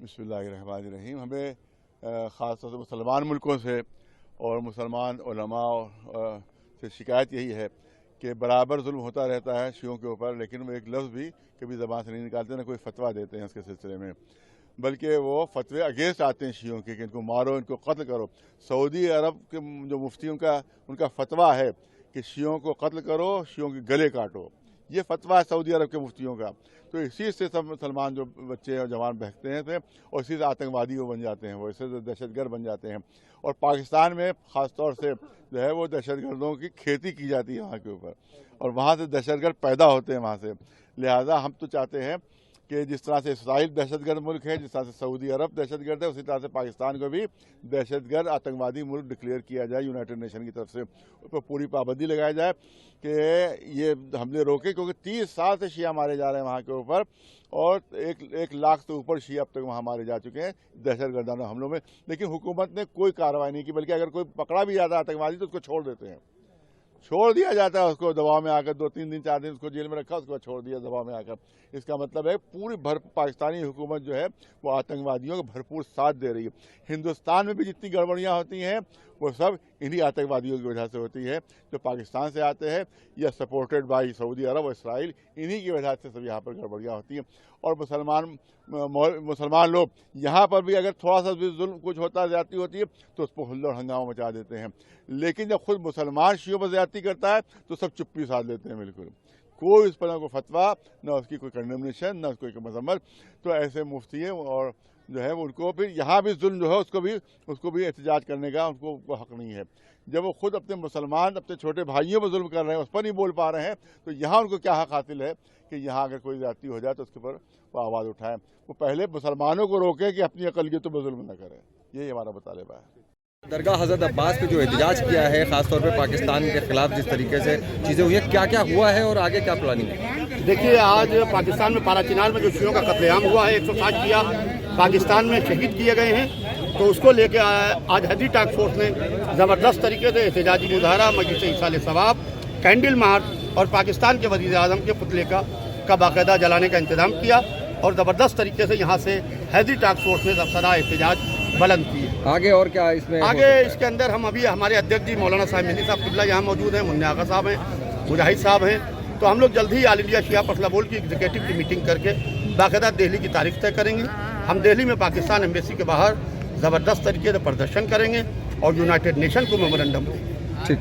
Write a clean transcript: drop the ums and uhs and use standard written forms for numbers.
بسم اللہ الرحمن الرحیم. ہمیں خاص طور سے مسلمان ملکوں سے اور مسلمان علماء سے شکایت یہی ہے کہ برابر ظلم ہوتا رہتا ہے شیعوں کے اوپر، لیکن وہ ایک لفظ بھی کبھی زبان سے نہیں نکالتے، نہ کوئی فتویٰ دیتے ہیں اس کے سلسلے میں، بلکہ وہ فتوے اگینسٹ آتے ہیں شیعوں کے کہ ان کو مارو، ان کو قتل کرو. سعودی عرب کے جو مفتیوں کا ان کا فتویٰ ہے کہ شیعوں کو قتل کرو، شیعوں کے گلے کاٹو، یہ فتویٰ ہے سعودی عرب کے مفتیوں کا. تو اسی سے سب مسلمان جو بچے اور جوان بہکتے ہیں اور اسی سے آتنکوادی وہ بن جاتے ہیں، وہ اسی سے دہشت گرد بن جاتے ہیں. اور پاکستان میں خاص طور سے جو ہے وہ دہشت گردوں کی کھیتی کی جاتی ہے وہاں کے اوپر، اور وہاں سے دہشت گرد پیدا ہوتے ہیں وہاں سے. لہٰذا ہم تو چاہتے ہیں کہ جس طرح سے اسرائیل دہشت گرد ملک ہے، جس طرح سے سعودی عرب دہشت گرد ہے، اسی طرح سے پاکستان کو بھی دہشت گرد آتنکوادی ملک ڈکلیئر کیا جائے یونائٹڈ نیشن کی طرف سے. اس پر پوری پابندی لگائی جائے کہ یہ حملے روکے، کیونکہ 30 سال سے شیعہ مارے جا رہے ہیں وہاں کے اوپر، اور 1 لاکھ سے اوپر شیعہ اب تک وہاں مارے جا چکے ہیں دہشت گردانہ حملوں میں. لیکن حکومت نے کوئی کارروائی نہیں کی، بلکہ اگر کوئی پکڑا بھی جاتا ہے آتنکوادی تو اس کو چھوڑ دیتے ہیں، چھوڑ دیا جاتا ہے اس کو دباؤ میں آ کر. 2-3 دن 4 دن اس کو جیل میں رکھا، اس کو چھوڑ دیا دباؤ میں آ کر. اس کا مطلب ہے پوری پاکستانی حکومت جو ہے وہ آتنکوادیوں کو بھرپور ساتھ دے رہی ہے. ہندوستان میں بھی جتنی گڑبڑیاں ہوتی ہیں وہ سب انہی آتنکوادیوں کی وجہ سے ہوتی ہے جو پاکستان سے آتے ہیں یا سپورٹڈ بائی سعودی عرب اور اسرائیل، انہی کی وجہ سے سب یہاں پر گڑبڑیاں ہوتی ہیں. اور مسلمان لوگ یہاں پر بھی اگر تھوڑا سا بھی ظلم کچھ ہوتا ہے، زیادتی ہوتی ہے تو اس پر ہلڑ ہنگامہ مچا دیتے ہیں. لیکن جب خود مسلمان شیعوں پر زیادتی کرتا ہے تو سب چپی ساتھ لیتے ہیں، بالکل کوئی اس پر نہ کوئی فتویٰ، نہ اس کی کوئی کنڈمنیشن، نہ اس کوئی مذمت. تو ایسے مفتی ہیں اور جو ہے ان کو پھر یہاں بھی ظلم جو ہے اس کو بھی احتجاج کرنے کا ان کو حق نہیں ہے. جب وہ خود اپنے مسلمان اپنے چھوٹے بھائیوں پر ظلم کر رہے ہیں، اس پر نہیں بول پا رہے ہیں، تو یہاں ان کو کیا حق حاصل ہے کہ یہاں اگر کوئی زیادتی ہو جائے تو اس کے اوپر وہ آواز اٹھائیں. وہ پہلے مسلمانوں کو روکیں کہ اپنی اقلیتوں پر ظلم نہ کریں. یہی ہمارا مطالبہ ہے. درگاہ حضرت عباس پہ جو احتجاج کیا ہے خاص طور پہ پاکستان کے خلاف جس طریقے سے چیزیں ہوئی ہیں، کیا کیا ہوا ہے اور آگے کیا پلاننگ ہے؟ دیکھیے، آج پاکستان میں پارا چنار میں جو شیعوں کا قتل عام ہوا ہے، 160 شیعہ پاکستان میں شہید کیے گئے ہیں. تو اس کو لے کے آج حیدری ٹاسک فورس نے زبردست طریقے سے احتجاجی مظاہرہ، مجلس ایصال ثواب، کینڈل مارچ اور پاکستان کے وزیر اعظم کے پتلے کا باقاعدہ جلانے کا انتظام کیا، اور زبردست طریقے سے یہاں سے حیدری ٹاسک فورس نے سرا احتجاج بلند کی. آگے اور کیا اس میں آگے اس کے اندر ہم ابھی ہمارے ادھیکش جی مولانا صاحب مہدی صاحب قبلہ یہاں موجود ہیں، منع آغا صاحب ہیں، مجاہد صاحب ہیں. تو ہم لوگ جلد ہی آل انڈیا شیعہ پسلہ بورڈ کی ایگزیکٹو کی میٹنگ کر کے باقاعدہ دہلی کی تاریخ طے کریں گے. ہم دہلی میں پاکستان ایمبیسی کے باہر زبردست طریقے سے پردرشن کریں گے اور یونائٹڈ نیشن کو میمورنڈم دیں گے. ٹھیک.